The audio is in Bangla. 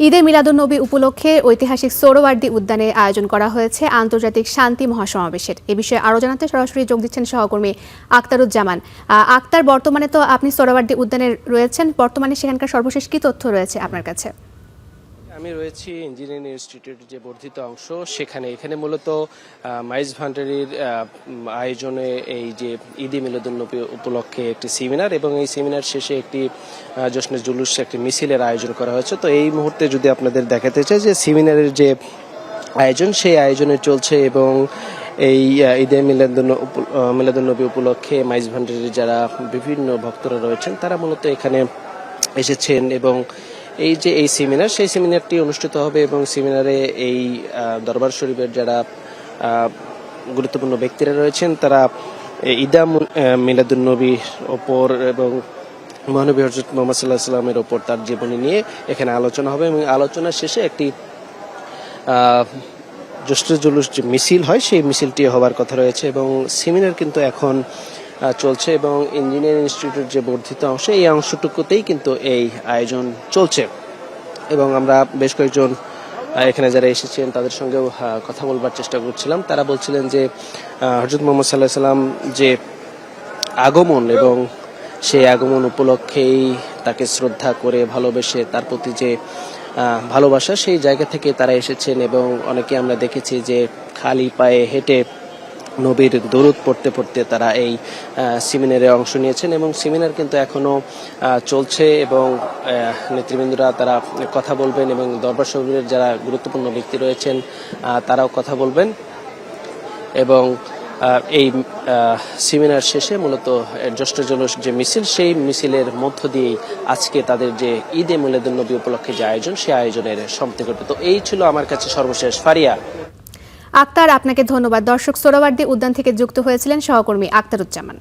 ঈদে মিলাদুন্নবী উপলক্ষে ঐতিহাসিক সোহরাওয়ার্দী উদ্যানে আয়োজন করা হয়েছে আন্তর্জাতিক শান্তি মহাসমাবেশের। এ বিষয়ে আরও জানাতে সরাসরি যোগ দিচ্ছেন সহকর্মী আক্তারুজ্জামান। আক্তার, বর্তমানে তো আপনি সোহরাওয়ার্দী উদ্যানে রয়েছেন, বর্তমানে সেখানকার সর্বশেষ কি তথ্য রয়েছে আপনার কাছে? আমি রয়েছি ইঞ্জিনিয়ারিং ইনস্টিটিউটের যে বর্ধিত অংশ এখানে মূলত মাইজ ভান্ডারির আয়োজনে এই যে ঈদে মিলাদুন্নবী উপলক্ষে একটি সেমিনার এবং এই সেমিনার শেষে একটি জশ্নে জুলুস একটি মিছিলের আয়োজন করা হয়েছে। তো এই মুহূর্তে যদি আপনাদের দেখাতে চাই যে সেমিনারের যে আয়োজন সেই আয়োজনে চলছে এবং এই ঈদে মিলাদুন্নবী উপলক্ষে মাইজ ভান্ডারির যারা বিভিন্ন ভক্তরা রয়েছেন তারা মূলত এখানে এসেছেন এবং এই সেমিনার সেই সেমিনারটি অনুষ্ঠিত হবে এবং সেমিনারে এই দরবার শরীফের যারা গুরুত্বপূর্ণ ব্যক্তিরা রয়েছেন তারা ঈদে মিলাদুন্নবীর ওপর এবং মহানবী হযরত মুহাম্মদ সাল্লাল্লাহু আলাইহি ওয়াসাল্লামের ওপর তার জীবনী নিয়ে এখানে আলোচনা হবে এবং আলোচনার শেষে একটি জশ্নে জুলুস যে মিছিল হয় সেই মিছিলটি হবার কথা রয়েছে এবং সেমিনার কিন্তু এখন চলছে এবং ইঞ্জিনিয়ারিং ইনস্টিটিউটের যে বর্ধিত অংশ এই অংশটুকুতেই কিন্তু এই আয়োজন চলছে এবং আমরা বেশ কয়েকজন এখানে যারা এসেছেন তাদের সঙ্গেও কথা বলবার চেষ্টা করছিলাম। তারা বলছিলেন যে হযরত মুহাম্মদ সাল্লাল্লাহু আলাইহি ওয়াসাল্লাম যে আগমন এবং সেই আগমন উপলক্ষেই তাকে শ্রদ্ধা করে ভালোবেসে তার প্রতি যে ভালোবাসা সেই জায়গা থেকে তারা এসেছেন এবং অনেকে আমরা দেখেছি যে খালি পায়ে হেঁটে নবীর দরুদ পড়তে পড়তে তারা এই সেমিনারে অংশ নিয়েছেন এবং সেমিনার কিন্তু এখনো চলছে এবং নেতৃবৃন্দরা তারা কথা বলবেন এবং দরবার শরীফের যারা গুরুত্বপূর্ণ ব্যক্তি রয়েছেন তারাও কথা বলবেন এবং এই সেমিনার শেষে মূলত জশ্নে জুলুস যে মিছিল সেই মিছিলের মধ্য দিয়েই আজকে তাদের যে ঈদে মিলাদুন্নবী উপলক্ষে যে আয়োজন সেই আয়োজনের সমাপ্তি ঘটবে। তো এই ছিল আমার কাছে সর্বশেষ। ফারিয়া। আক্তার, আপনাকে ধন্যবাদ। দর্শক, সোহরাওয়ার্দী উদ্যান থেকে যুক্ত হয়েছিলেন সহকর্মী আক্তারুজ্জামান।